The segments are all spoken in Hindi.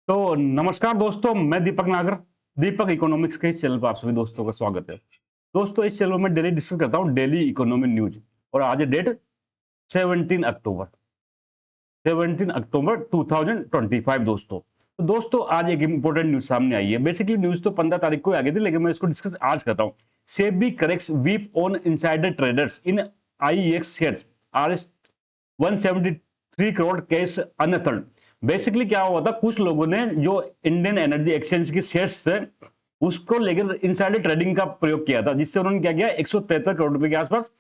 तो नमस्कार दोस्तों, मैं दीपक नागर। दीपक इकोनॉमिक्स के इस चैनल पर आप सभी दोस्तों का स्वागत है। दोस्तों, इस चैनल में डेली डिस्कस करता हूँ डेली इकोनॉमी न्यूज। और आज है डेट 17 अक्टूबर 17 अक्टूबर 2025 दोस्तों। तो दोस्तों, आज एक इंपॉर्टेंट न्यूज सामने आई है। बेसिकली न्यूज तो 15 तारीख को आ गई थी, लेकिन मैं इसको डिस्कस आज करता हूँ। SEBI cracks whip on insider traders in IEX shares are 173 crore cash unearthed. Basically क्या हुआ था, कुछ लोगों ने जो इंडियन एनर्जी एक्सचेंज के शेयर्स थे उसको लेकर इनसाइडर ट्रेडिंग का प्रयोग किया था, जिससे उन्होंने क्या किया, 173 करोड़ रुपए के आसपास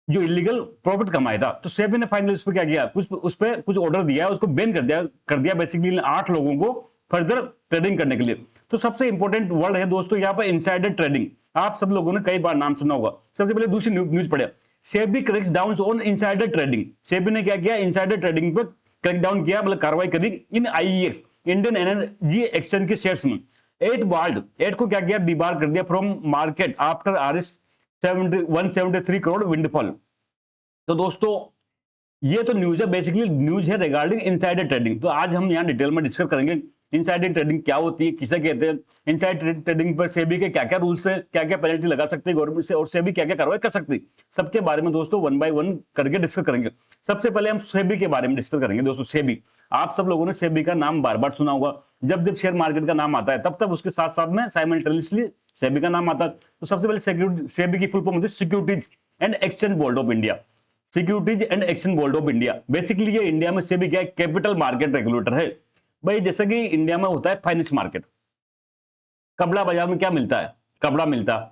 जो इलीगल प्रॉफिट कमाया था। तो सेबी ने फाइनली उस पर क्या किया, उस पर कुछ ऑर्डर दिया, उसको बैन कर दिया बेसिकली 8 लोगों को फर्दर ट्रेडिंग करने के लिए। तो सबसे इंपॉर्टेंट वर्ड है दोस्तों यहाँ पर इनसाइडर ट्रेडिंग। आप सब लोगों ने कई बार नाम सुना होगा। सबसे पहले दूसरी न्यूज पढ़े, SEBI cracks down on insider trading. SEBI ने क्या किया, इनसाइडर ट्रेडिंग पर क्रैकडाउन किया, मतलब कार्रवाई करी इन आईईएक्स इंडियन एनर्जी एक्सचेंज के शेयर्स में। 8 को क्या किया, डिबार कर दिया from market after RS 173 crore windfall. तो दोस्तों, ये तो न्यूज है, बेसिकली न्यूज है रिगार्डिंग इनसाइडर ट्रेडिंग। तो आज हम यहाँ डिटेल में डिस्कस करेंगे इनसाइडर ट्रेडिंग क्या होती है, किसे कहते हैं, इनसाइडर ट्रेडिंग पर सेबी के क्या क्या रूल्स है, क्या क्या पेनल्टी लगा सकते हैं गवर्नमेंट से, और सेबी क्या क्या कार्रवाई कर सकती है, सबके बारे में दोस्तों वन बाय वन करके डिस्कस करेंगे। सबसे पहले हम सेबी के बारे में डिस्कस करेंगे। दोस्तों, सेबी, आप सब लोगों ने सेबी का नाम बार बार सुना होगा। जब जब शेयर मार्केट का नाम आता है तब तब उसके साथ साथ में साइमल्टेनियसली सेबी का नाम आता है। तो सबसे पहले सेबी की फुल फॉर्म होती है securities and exchange board of India. Securities and exchange board of India, basically ये इंडिया में सेबी क्या है, कैपिटल मार्केट रेगुलेटर है। भाई जैसे कि इंडिया में होता है फाइनेंस मार्केट, कपड़ा बाजार में क्या मिलता है, कपड़ा मिलता है।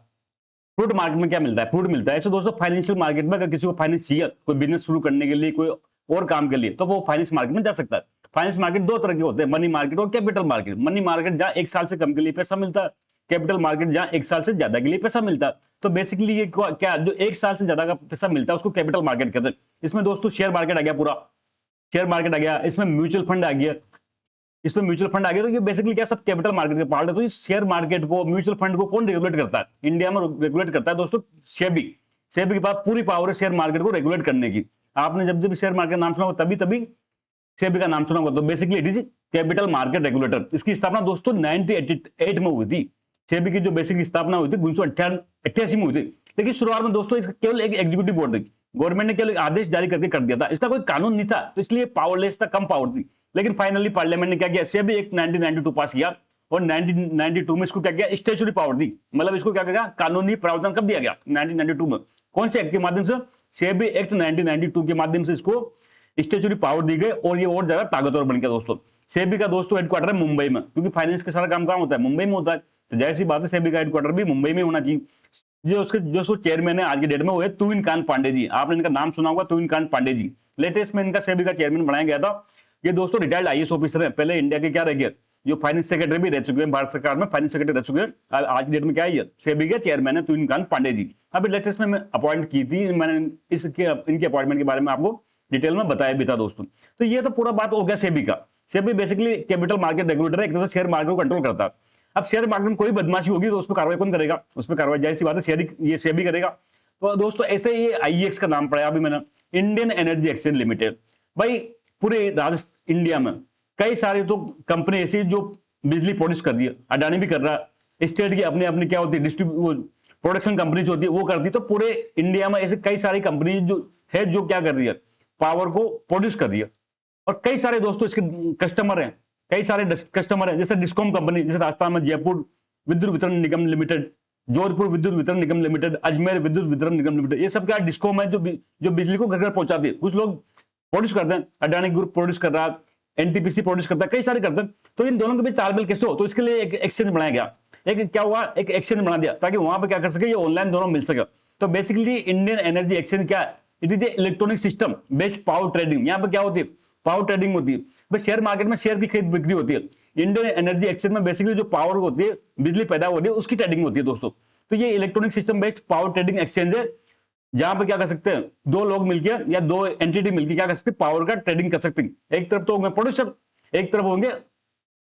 फ्रूट मार्केट में क्या मिलता है, फ्रूट मिलता है। ऐसे दोस्तों फाइनेंशियल मार्केट में अगर किसी को फाइनेंस चाहिए, कोई बिजनेस शुरू करने के लिए, कोई और काम के लिए, तो वो फाइनेंस मार्केट में जा सकता है। फाइनेंस मार्केट दो तरह के होते हैं, मनी मार्केट और कैपिटल मार्केट। मनी मार्केट जहां 1 साल से कम के लिए पैसा मिलता है, कैपिटल मार्केट जहां 1 साल से ज्यादा के लिए पैसा मिलता है। तो बेसिकली ये क्या, जो 1 साल से ज्यादा का पैसा मिलता है उसको कैपिटल मार्केट कहते हैं। इसमें दोस्तों शेयर मार्केट आ गया, पूरा शेयर मार्केट आ गया, इसमें म्यूचुअल फंड आ गया, तो ये बेसिकली क्या, सब कैपिटल मार्केट के पार्ट है। तो इस शेयर मार्केट को, म्यूचुअल फंड को कौन रेगुलेट करता है, इंडिया में रेगुलेट करता है दोस्तों सेबी। सेबी के पास पूरी पावर है शेयर मार्केट को रेगुलेट करने की। आपने जब जब शेयर मार्केट नाम सुना होगा तभी तभी सेबी का नाम सुना होगा। तो basically it is capital market regulator. इसकी स्थापना दोस्तों 1988 में हुई थी। सेबी की जो बेसिक स्थापना हुई थी 1988 में हुई थी। लेकिन शुरुआत में दोस्तों इसका केवल एक एग्जीक्यूटिव बोर्ड थी, गवर्नमेंट ने केवल एक आदेश जारी करके कर दिया था, इसका कोई कानून नहीं था, तो इसलिए पावरलेस था, कम पावर थी। लेकिन फाइनली पार्लियामेंट ने क्या किया, सेबी एक्ट 1992 पास किया, और 1992 में इसको क्या किया, स्टैट्यूटरी पावर दी। मतलब इसको क्या किया, कानूनी प्रावधान कब दिया गया, 1992 में। कौन से एक्ट के माध्यम से, सेबी एक्ट 1992 के माध्यम से इसको स्टैट्यूटरी पावर दी गई, और ये और ज्यादा ताकतवर बन गया दोस्तों। सेबी का दोस्तों हेडक्वार्टर है मुंबई में, क्योंकि फाइनेंस का सारा काम कहां होता है, मुंबई में होता है। तो जाहिर सी बात है सेबी का हेडक्वार्टर भी मुंबई में होना चाहिए। जो चेयरमैन है आज के डेट में वो है तुहिन कांत पांडे जी। आपने इनका नाम सुना होगा, तुहिन कांत पांडे जी। लेटेस्ट में इनका सेबी का चेयरमैन बनाया गया था। ये दोस्तों रिटायर्ड आईएएस ऑफिसर है, पहले इंडिया के क्या रह गए, जो फाइनेंस सेक्रेटरी भी रह चुके हैं, भारत सरकार में फाइनेंस सेक्रेटरी रह चुके हैं। आज की डेट में क्या है, सेबी के चेयरमैन है तुहिन कांत पांडे जी। अभी लेटेस्ट में अपॉइंट की थी मैंने, इनके अपॉइंटमेंट के बारे में आपको डिटेल में बताया भी था दोस्तों। तो ये तो पूरा बात हो गया सेबी का। SEBI basically capital market regulator है, एक तरह से शेयर मार्केट को कंट्रोल करता है। अब शेयर मार्केट में कोई बदमाशी होगी तो उस पर कार्रवाई कौन करेगा, उस पर कार्रवाई जाहिर सी बात है ये सेबी करेगा। तो दोस्तों ऐसे ये आईईएक्स का नाम पड़ा अभी मैंने, इंडियन एनर्जी एक्सचेंज लिमिटेड। भाई पूरे इंडिया में कई सारे तो कंपनी ऐसी जो बिजली प्रोड्यूस कर रही है, अडानी भी कर रहा है, स्टेट की अपनी अपनी क्या होती है प्रोडक्शन कंपनी जो होती है वो करती है। तो पूरे इंडिया में ऐसे कई सारी कंपनी जो क्या कर रही है, पावर को प्रोड्यूस कर रही है। और कई सारे दोस्तों इसके कस्टमर हैं, कई सारे कस्टमर हैं, जैसे डिस्कॉम कंपनी, जैसे राजस्थान में जयपुर विद्युत वितरण निगम लिमिटेड, जोधपुर विद्युत वितरण निगम लिमिटेड, अजमेर विद्युत वितरण निगम लिमिटेड। ये सब क्या डिस्कॉम है, जो बिजली को घर घर पहुंचाती है। कुछ लोग प्रोड्यूस करते हैं, अडानी ग्रुप प्रोड्यूस कर रहा है, एनटीपीसी प्रोड्यूस करता है, कई सारे करते हैं। तो इन दोनों के बीच तालमेल कैसे हो, तो इसके लिए एक एक्सचेंज बनाया गया। एक क्या हुआ, एक एक्सचेंज बना दिया ताकि वहां पे क्या कर सके, ये ऑनलाइन दोनों मिल सके। तो बेसिकली इंडियन एनर्जी एक्सचेंज क्या है, it is electronic system based power trading. यहाँ पे क्या होती है, पावर ट्रेडिंग होती है। भाई शेयर मार्केट में शेयर की खरीद बिक्री होती है, इंडियन एनर्जी एक्सचेंज में बेसिकली जो पावर होती है, बिजली पैदा होती है, उसकी ट्रेडिंग होती है दोस्तों। तो ये electronic system based power trading exchange है, जहां पे क्या कर सकते हैं, दो लोग मिलकर या दो एंटिटी मिलकर क्या कर सकते हैं, पावर का ट्रेडिंग कर सकते हैं। एक तरफ तो होंगे प्रोड्यूसर, एक तरफ होंगे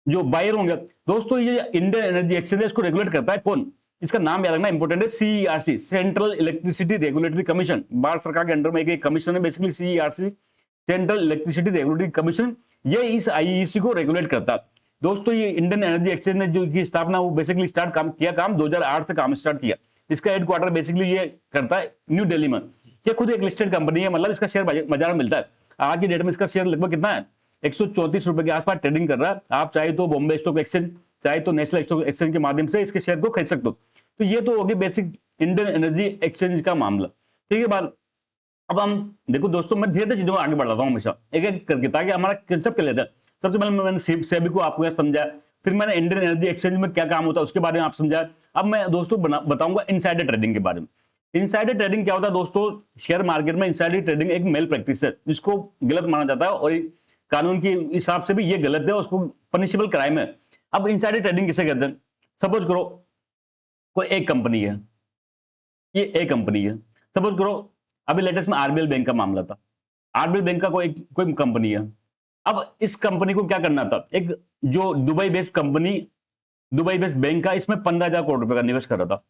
जो बायर होंगे। दोस्तों ये इंडियन एनर्जी एक्सचेंज है, इसको रेगुलेट करता है कौन, इसका नाम याद रखना इंपॉर्टेंट है, CERC, central electricity regulatory commission. Bharat सरकार के अंडर में एक कमीशन है basically CERC, central electricity regulatory commission. ये इस आईईसी को रेगुलेट करता है। दोस्तों ये इंडियन एनर्जी एक्सचेंज ने जो की स्थापना वो बेसिकली स्टार्ट काम 2008 से काम स्टार्ट किया। इसका हेडक्वार्टर बेसिकली ये करता है न्यू दिल्ली में। ये खुद एक लिस्टेड कंपनी है, मतलब इसका शेयर बाजार में मिलता है। आज की डेट में इसका शेयर लगभग कितना है, 134 रुपए के आसपास ट्रेडिंग कर रहा है। आप चाहे तो बॉम्बे स्टॉक एक्सचेंज, चाहे तो नेशनल स्टॉक एक्सचेंज के माध्यम से इसके शेयर को खरीद सकते हो। तो ये तो होगी बेसिक इंडियन एनर्जी एक्सचेंज का मामला। ठीक है बात। अब हम देखो दोस्तों, मैं धीरे धीरे चीजों को आगे बढ़ाता हूँ हमेशा एक एक करके, ताकि हमारा कंसेप्ट क्लियर है। सबसे पहले मैंने सेबी को आपको समझाया, फिर मैंने इंडियन एनर्जी एक्सचेंज में क्या काम होता है उसके बारे में आप समझाया। अब मैं दोस्तों बताऊंगा इनसाइडर ट्रेडिंग के बारे में। इनसाइडर ट्रेडिंग क्या होता है दोस्तों? शेयर मार्केट में इनसाइडर ट्रेडिंग एक मेल प्रैक्टिस है जिसको गलत माना जाता है और कानून के हिसाब से भी ये गलत है, उसको पनिशेबल क्राइम है। अब इनसाइडर ट्रेडिंग किसे कहते हैं? सपोज करो कोई एक कंपनी है, ये एक कंपनी है। सपोज करो अभी लेटेस्ट में आरबीएल बैंक का मामला था। आरबीएल बैंक का कोई कंपनी है। अब इस कंपनी को क्या करना था, एक जो Dubai based company, Dubai based bank का इसमें 15,000 करोड़ रुपए का निवेश कर रहा था।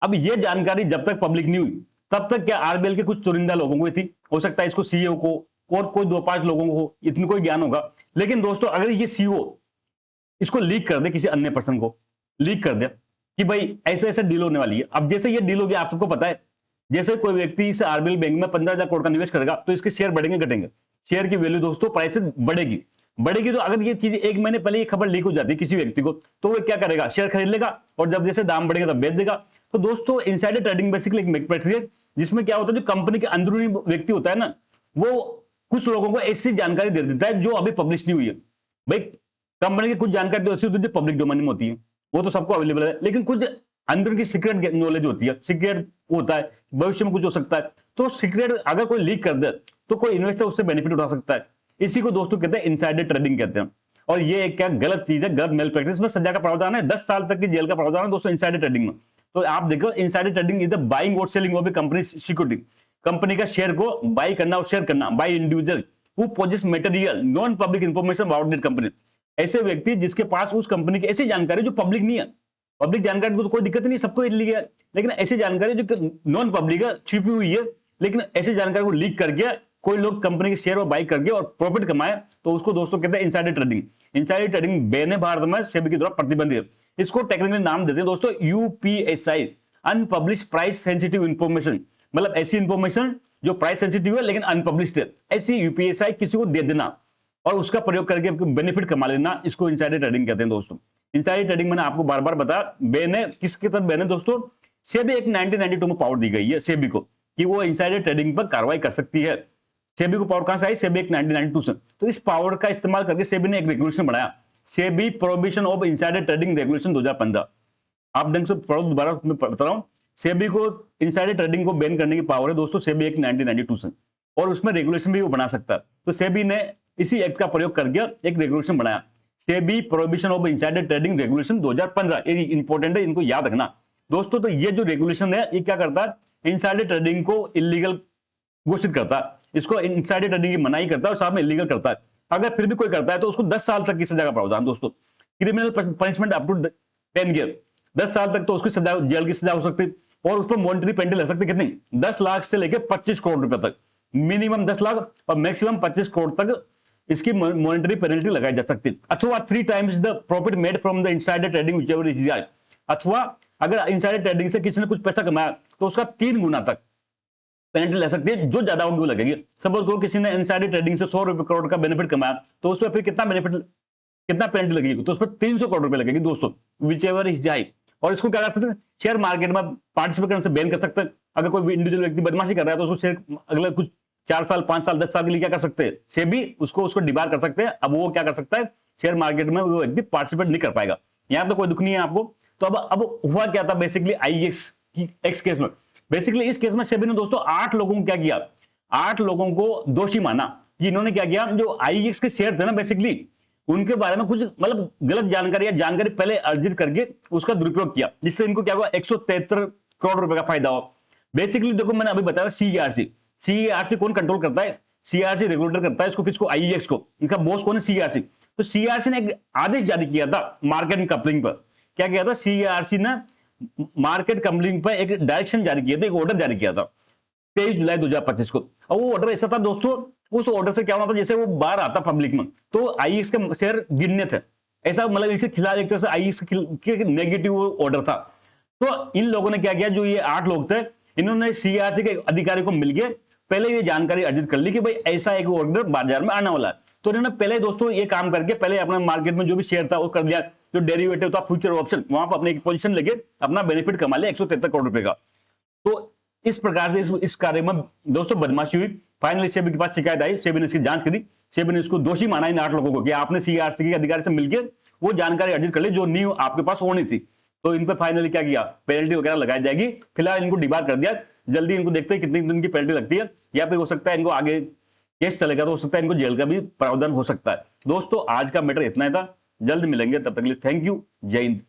अब ये जानकारी जब तक पब्लिक नहीं हुई तब तक क्या आरबीएल के कुछ चुनिंदा लोगों को थी, हो सकता है इसको सीईओ को और कोई 2-5 लोगों को इतनी कोई ज्ञान होगा। लेकिन दोस्तों अगर ये सीईओ इसको लीक कर दे, किसी अन्य पर्सन को लीक कर दे कि भाई ऐसे ऐसे डील होने वाली है। अब जैसे ये डील होगी, आप सबको पता है, जैसे कोई व्यक्ति इस आरबीएल बैंक में 15,000 करोड़ का निवेश करेगा तो इसके शेयर बढ़ेंगे घटेंगे, शेयर की वैल्यू दोस्तों प्राइस बढ़ेगी। तो अगर ये चीज एक महीने पहले ये खबर लीक हो जाती है किसी व्यक्ति को, तो वो क्या करेगा, शेयर खरीद लेगा और जब जैसे दाम बढ़ेगा तब बेच देगा। तो दोस्तों इनसाइडर ट्रेडिंग बेसिकली एक प्रक्रिया है जिसमें क्या होता है, जो कंपनी के अंदरूनी व्यक्ति होता है ना, वो कुछ लोगों को ऐसी जानकारी दे देता है जो अभी पब्लिश नहीं हुई है। भाई कंपनी की कुछ जानकारी तो ऐसी होती है जो पब्लिक डोमेन में होती है, वो तो सबको अवेलेबल है, लेकिन कुछ अंदर की सीक्रेट नॉलेज होती है, सीक्रेट होता है, भविष्य में कुछ हो सकता है। तो सीक्रेट अगर कोई लीक कर दे तो कोई इन्वेस्टर उससे बेनिफिट उठा सकता है। इसी को दोस्तों कहते हैं इनसाइडर ट्रेडिंग कहते हैं। और ये एक क्या गलत चीज है, गलत मेल प्रैक्टिस में सजा का प्रावधान है, 10 साल तक की जेल का प्रावधान है दोस्तों इनसाइडर ट्रेडिंग में। तो आप देखो insider trading is the buying और selling of a company security, company का शेयर को बाई करना और शेयर करना by individual who possesses material non public information about that company. ऐसे व्यक्ति जिसके पास उस कंपनी की ऐसी जानकारी जो पब्लिक नहीं है, पब्लिक जानकारी तो कोई दिक्कत नहीं, सबको लीक है, लेकिन ऐसी जानकारी जो नॉन पब्लिक है, छिपी हुई है, लेकिन ऐसी जानकारी को लीक करके कोई लोग कंपनी के शेयर और बाई करके और प्रॉफिट कमाए, तो उसको दोस्तों कहते हैं insider trading. Insider trading ban है भारत में, सेबी के द्वारा प्रतिबंधित है। इसको टेक्निकली नाम देते हैं दोस्तों UPSI, unpublish price sensitive information. मतलब ऐसी इंफॉर्मेशन जो प्राइस सेंसिटिव है लेकिन अनपब्लिश्ड है, ऐसी यूपीएसआई किसी को दे देना और उसका प्रयोग करके बेनिफिट कमा लेना, इसको इनसाइडर ट्रेडिंग कहते हैं दोस्तों। इनसाइडर ट्रेडिंग मैंने आपको बार बार बताया, बैन है। किसके तहत बैन है दोस्तों? सेबी एक 1992 में पावर दी गई है सेबी को कि वो इनसाइडर ट्रेडिंग पर कार्रवाई कर सकती है। सेबी को पावर कहां से आई? सेबी एक 1992 से। तो इस पावर का इस्तेमाल करके सेबी ने एक रेगुलेशन बनाया, SEBI prohibition of insider trading regulation 2015। आप ढंग से पढ़ो, दोबारा मैं बता रहा हूं, सेबी को इनसाइडर ट्रेडिंग को बैन करने की पावर है दोस्तों सेबी एक 1992 से, और उसमें रेगुलेशन भी वो बना सकता है। तो सेबी ने इसी एक्ट का प्रयोग करके एक रेगुलेशन बनाया, SEBI prohibition of insider trading regulation 2015। ये इंपॉर्टेंट है, इनको याद रखना दोस्तों। तो ये जो रेगुलेशन है ये क्या करता है, इनसाइडर ट्रेडिंग को इलीगल घोषित करता है, इसको इनसाइडर ट्रेडिंग की मनाही करता है और साथ में इलीगल करता है। अगर फिर भी कोई करता है तो उसको 10 साल तक की सजा का प्रावधान दोस्तों, criminal punishment up to 10 year, 10 साल तक तो उसकी सजा, जेल की सजा हो सकती है और उस पर मॉनिटरी पेनल्टी लग सकती है। कितनी? 10 लाख से लेकर 25 करोड़ रुपए तक, मिनिमम 10 लाख और मैक्सिमम 25 करोड़ तक इसकी मॉनिटरी पेनल्टी लगाई जा सकती है। अथवा 3 times the profit made from the insider trading whichever is, अथवा अगर इनसाइडर ट्रेडिंग से किसी ने कुछ पैसा कमाया तो उसका 3 गुना तक पेनल्टी लग सकती है, जो ज्यादा होगी वो लगेगी। सपोज करो किसी ने इनसाइडर ट्रेडिंग से 100 करोड़ का बेनिफिट कमाया, तो उस पर फिर कितना पेनल्टी लगेगी? तो उस पर 300 करोड़ रुपए लगेगी दोस्तों, व्हिचएवर इज हाई। और इसको क्या कर सकते हैं, शेयर मार्केट में पार्टिसिपेट करने से बैन कर सकते हैं। अगर कोई इंडिविजुअल व्यक्ति बदमाशी कर रहा है तो उसको शेयर अगले कुछ 4 साल 5 साल 10 साल के लिए क्या कर सकते हैं, सेबी उसको डिबार कर सकते हैं। अब वो क्या कर सकता है, शेयर मार्केट में वो व्यक्ति पार्टिसिपेट नहीं कर पाएगा। यहां तो कोई दुख नहीं है आपको। तो अब हुआ क्या था बेसिकली आईएक्स केस में, बेसिकली इस केस में सेबी ने दोस्तों 8 लोगों को क्या किया, 8 लोगों को दोषी माना कि इन्होंने क्या किया, जो आईएक्स के शेयर थे ना बेसिकली उनके बारे में कुछ मतलब गलत जानकारी या जानकारी पहले अर्जित करके उसका दुरुपयोग किया, जिससे इनको क्या हुआ 173 करोड़ रुपए का फायदा हो। बेसिकली देखो मैंने अभी बताया सीईआरसी कौन कंट्रोल करता है, सीईआरसी रेगुलेटर करता है इसको, किसको, आईएक्स को। इनका बॉस कौन है, सीईआरसी। तो सीईआरसी ने एक आदेश जारी किया था मार्केट कपलिंग पर। क्या किया था सीईआरसी ने, मार्केट कपलिंग पर एक डायरेक्शन जारी किया था, एक ऑर्डर जारी किया था 23 जुलाई 2025 को। और वो ऑर्डर ऐसा था दोस्तों, उस ऑर्डर से क्या होना था, जैसे वो बाहर आता पब्लिक में तो आईएक्स के शेयर गिनने थे, ऐसा मतलब इसके खिलाफ एक तरह से आई नेगेटिव ऑर्डर था। तो इन लोगों ने क्या किया, जो ये 8 लोग थे, इन्होंने सीआरसी के अधिकारी को मिलके पहले ये जानकारी अर्जित कर ली कि भाई ऐसा एक ऑर्डर बाजार में आने वाला है। तो इन्होंने पहले दोस्तों ये काम करके पहले अपना मार्केट में जो भी शेयर था वो कर दिया, जो डेरिवेटिव था, फ्यूचर ऑप्शन, वहां पर अपने एक पोजीशन लेके अपना बेनिफिट कमा लिया 173 करोड़ रुपए का। तो इस प्रकार से इस कार्य में दोस्तों बदमाशी हुई। फाइनली सेबी के पास शिकायत आई, सेबी ने इसकी जांच करी, सेबी ने इसको दोषी माना इन 8 लोगों को कि आपने सीआरसी के अधिकारी से मिलकर वो जानकारी अर्जित कर ली जो न्यू आपके पास होनी थी। तो इन पर फाइनली क्या किया, पेनल्टी वगैरह लगाई जाएगी। फिलहाल इनको डिबार कर दिया, जल्दी इनको देखते हैं कितने दिन की पेनल्टी लगती है, या फिर हो सकता है इनको आगे केस चलेगा तो हो सकता है इनको जेल का भी प्रावधान हो सकता है। दोस्तों आज का मैटर इतना ही था, जल्द मिलेंगे, तब तक के लिए थैंक यू, जय हिंद।